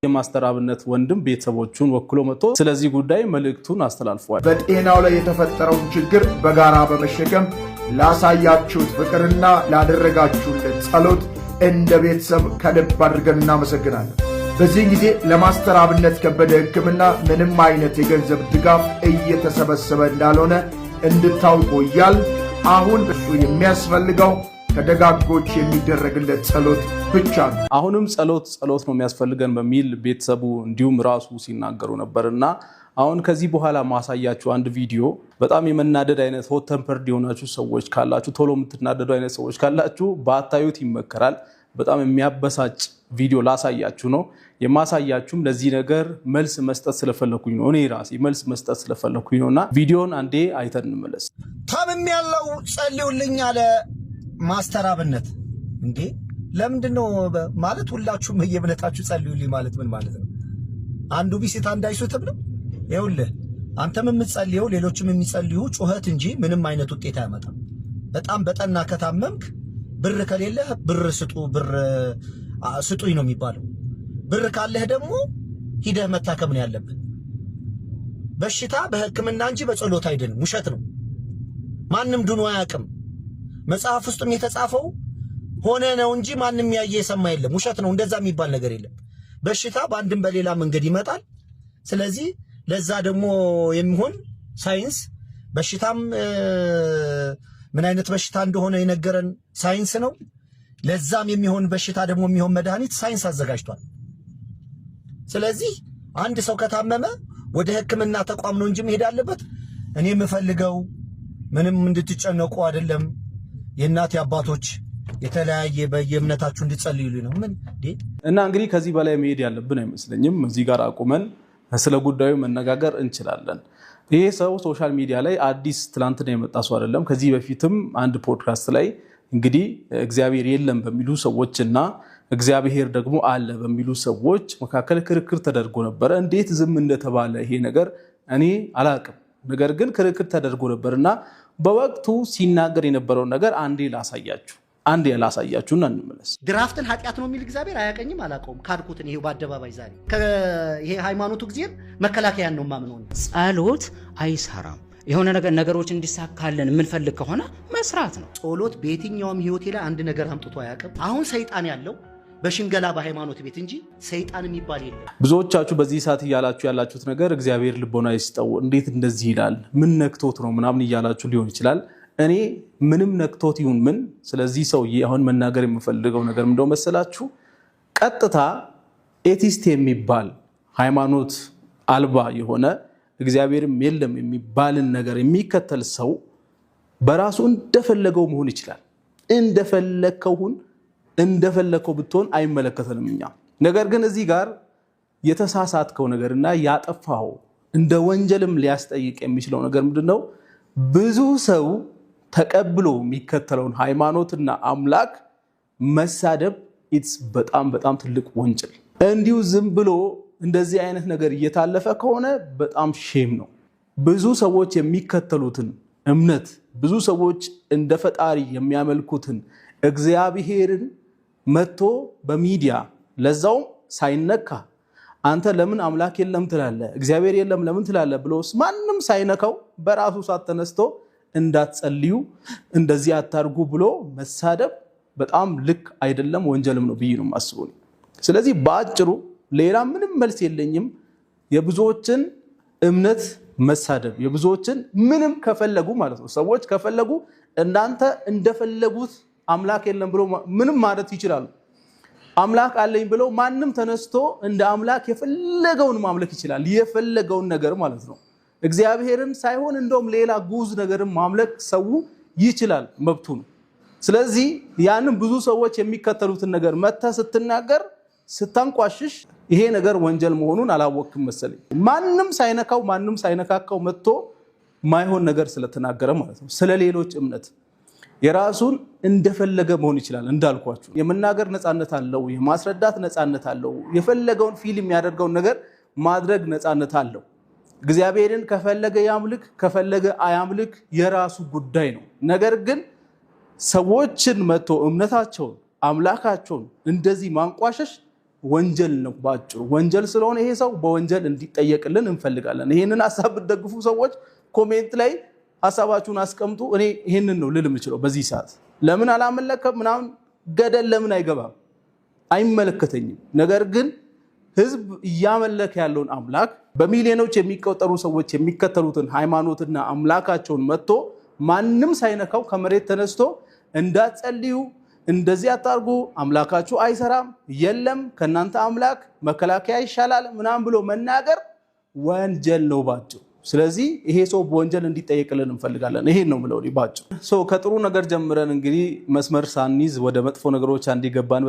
የማስተራብነት ወንድም ቤተሰቦቹን ወክሎ መጥቶ ስለዚህ ጉዳይ መልእክቱን አስተላልፏል። በጤናው ላይ የተፈጠረውን ችግር በጋራ በመሸከም ላሳያችሁት ፍቅርና ላደረጋችሁለት ጸሎት እንደ ቤተሰብ ከልብ አድርገን እናመሰግናለን። በዚህ ጊዜ ለማስተራብነት ከበደ ሕክምና ምንም አይነት የገንዘብ ድጋፍ እየተሰበሰበ እንዳልሆነ እንድታውቁ እያል አሁን እሱ የሚያስፈልገው ከደጋጎች የሚደረግለት ጸሎት ብቻ ነው። አሁንም ጸሎት ነው የሚያስፈልገን በሚል ቤተሰቡ እንዲሁም ራሱ ሲናገሩ ነበርና አሁን ከዚህ በኋላ ማሳያችሁ አንድ ቪዲዮ በጣም የመናደድ አይነት ሆት ቴምፐርድ የሆናችሁ ሰዎች ካላችሁ ቶሎ የምትናደዱ አይነት ሰዎች ካላችሁ ባታዩት ይመከራል። በጣም የሚያበሳጭ ቪዲዮ ላሳያችሁ ነው። የማሳያችሁም ለዚህ ነገር መልስ መስጠት ስለፈለኩኝ ነው። እኔ ራሴ መልስ መስጠት ስለፈለኩኝ ነውና ቪዲዮን አንዴ አይተን እንመለስ። ታምም ያለው ጸልዩልኝ አለ ማስተራብነት እንዴ ለምንድነው ማለት ሁላችሁም የእምነታችሁ ጸልዩልኝ ማለት ምን ማለት ነው? አንዱ ቢሲት አንድ አይሱትም ነው። ይኸውልህ አንተም የምትጸልየው ሌሎችም የሚጸልዩ ጩኸት እንጂ ምንም አይነት ውጤት አያመጣም። በጣም በጠና ከታመምክ ብር ከሌለህ ብር ስጡኝ ነው የሚባለው። ብር ካለህ ደግሞ ሂደህ መታከም ነው ያለብህ። በሽታ በሕክምና እንጂ በጸሎት አይደለም። ውሸት ነው። ማንም ድኖ አያውቅም። መጽሐፍ ውስጥም የተጻፈው ሆነ ነው እንጂ ማንም ያየ የሰማ የለም። ውሸት ነው። እንደዛ የሚባል ነገር የለም። በሽታ በአንድም በሌላ መንገድ ይመጣል። ስለዚህ ለዛ ደግሞ የሚሆን ሳይንስ በሽታም ምን አይነት በሽታ እንደሆነ የነገረን ሳይንስ ነው። ለዛም የሚሆን በሽታ ደግሞ የሚሆን መድኃኒት ሳይንስ አዘጋጅቷል። ስለዚህ አንድ ሰው ከታመመ ወደ ሕክምና ተቋም ነው እንጂ መሄድ አለበት። እኔ የምፈልገው ምንም እንድትጨነቁ አይደለም። የእናት አባቶች የተለያየ በየእምነታችሁ እንድትጸልዩልኝ ነው። ምን እና እንግዲህ ከዚህ በላይ መሄድ ያለብን አይመስለኝም። እዚህ ጋር አቁመን ስለ ጉዳዩ መነጋገር እንችላለን። ይሄ ሰው ሶሻል ሚዲያ ላይ አዲስ ትላንትና የመጣ ሰው አይደለም። ከዚህ በፊትም አንድ ፖድካስት ላይ እንግዲህ እግዚአብሔር የለም በሚሉ ሰዎችና እግዚአብሔር ደግሞ አለ በሚሉ ሰዎች መካከል ክርክር ተደርጎ ነበረ። እንዴት ዝም እንደተባለ ይሄ ነገር እኔ አላቅም። ነገር ግን ክርክር ተደርጎ ነበርና በወቅቱ ሲናገር የነበረውን ነገር አንዴ ላሳያችሁና እንመለስ። ድራፍትን ኃጢአት ነው የሚል እግዚአብሔር አያቀኝም አላቀውም ካድኩትን ይሄው በአደባባይ ዛሬ ይሄ ሃይማኖቱ ጊዜም መከላከያን ነው ማምነው። ጸሎት አይሰራም። የሆነ ነገሮች እንዲሳካልን የምንፈልግ ከሆነ መስራት ነው። ጸሎት በየትኛውም ህይወቴ ላይ አንድ ነገር አምጥቶ አያውቅም። አሁን ሰይጣን ያለው በሽንገላ በሃይማኖት ቤት እንጂ ሰይጣን የሚባል የለም። ብዙዎቻችሁ በዚህ ሰዓት እያላችሁ ያላችሁት ነገር እግዚአብሔር ልቦና ይስጠው፣ እንዴት እንደዚህ ይላል፣ ምን ነክቶት ነው ምናምን እያላችሁ ሊሆን ይችላል። እኔ ምንም ነክቶት ይሁን ምን ስለዚህ ሰውዬ አሁን መናገር የምፈልገው ነገር እንደው መሰላችሁ፣ ቀጥታ ኤቲስት የሚባል ሃይማኖት አልባ የሆነ እግዚአብሔርም የለም የሚባልን ነገር የሚከተል ሰው በራሱ እንደፈለገው መሆን ይችላል። እንደፈለከው ብትሆን አይመለከተንም እኛ። ነገር ግን እዚህ ጋር የተሳሳትከው ነገርና ያጠፋው እንደ ወንጀልም ሊያስጠይቅ የሚችለው ነገር ምንድነው? ብዙ ሰው ተቀብሎ የሚከተለውን ሃይማኖትና አምላክ መሳደብ ኢትስ በጣም ትልቅ ወንጀል። እንዲሁ ዝም ብሎ እንደዚህ አይነት ነገር እየታለፈ ከሆነ በጣም ሼም ነው። ብዙ ሰዎች የሚከተሉትን እምነት፣ ብዙ ሰዎች እንደ ፈጣሪ የሚያመልኩትን እግዚአብሔርን መጥቶ በሚዲያ ለዛውም ሳይነካ አንተ ለምን አምላክ የለም ትላለህ፣ እግዚአብሔር የለም ለምን ትላለህ ብሎስ ማንም ሳይነካው በራሱ ሰዓት ተነስቶ እንዳትጸልዩ እንደዚህ አታርጉ ብሎ መሳደብ በጣም ልክ አይደለም፣ ወንጀልም ነው ብዬ ነው የማስበው። ስለዚህ በአጭሩ ሌላ ምንም መልስ የለኝም። የብዙዎችን እምነት መሳደብ፣ የብዙዎችን ምንም ከፈለጉ ማለት ነው ሰዎች ከፈለጉ እናንተ እንደፈለጉት አምላክ የለም ብሎ ምንም ማለት ይችላሉ። አምላክ አለኝ ብለው ማንም ተነስቶ እንደ አምላክ የፈለገውን ማምለክ ይችላል። የፈለገውን ነገር ማለት ነው። እግዚአብሔርን ሳይሆን እንደውም ሌላ ጉዝ ነገርን ማምለክ ሰው ይችላል፣ መብቱ ነው። ስለዚህ ያንን ብዙ ሰዎች የሚከተሉትን ነገር መተህ ስትናገር ስታንቋሽሽ ይሄ ነገር ወንጀል መሆኑን አላወቅም መሰለኝ። ማንም ሳይነካካው መጥቶ ማይሆን ነገር ስለተናገረ ማለት ነው። ስለሌሎች እምነት የራሱን እንደፈለገ መሆን ይችላል። እንዳልኳችሁ የመናገር ነፃነት አለው፣ የማስረዳት ነፃነት አለው፣ የፈለገውን ፊልም የሚያደርገውን ነገር ማድረግ ነፃነት አለው። እግዚአብሔርን ከፈለገ ያምልክ ከፈለገ አያምልክ የራሱ ጉዳይ ነው። ነገር ግን ሰዎችን መጥቶ እምነታቸውን አምላካቸውን እንደዚህ ማንቋሸሽ ወንጀል ነው ባጭሩ። ወንጀል ስለሆነ ይሄ ሰው በወንጀል እንዲጠየቅልን እንፈልጋለን። ይሄንን ሐሳብ ብትደግፉ ሰዎች ኮሜንት ላይ ሐሳባችሁን አስቀምጡ። እኔ ይሄንን ነው ልል የምችለው በዚህ ሰዓት። ለምን አላመለከም ምናምን ገደል ለምን አይገባም አይመለከተኝም። ነገር ግን ህዝብ እያመለከ ያለውን አምላክ በሚሊዮኖች የሚቆጠሩ ሰዎች የሚከተሉትን ሃይማኖትና አምላካቸውን መጥቶ ማንም ሳይነካው ከመሬት ተነስቶ እንዳትጸልዩ እንደዚህ አታርጉ አምላካችሁ አይሰራም የለም ከናንተ አምላክ መከላከያ ይሻላል ምናምን ብሎ መናገር ወንጀል ነው ባጭሩ። ስለዚህ ይሄ ሰው በወንጀል እንዲጠየቅልን እንፈልጋለን። ይሄን ነው ምለው ባጭሩ። ከጥሩ ነገር ጀምረን እንግዲህ መስመር ሳንይዝ ወደ መጥፎ ነገሮች አንዲገባን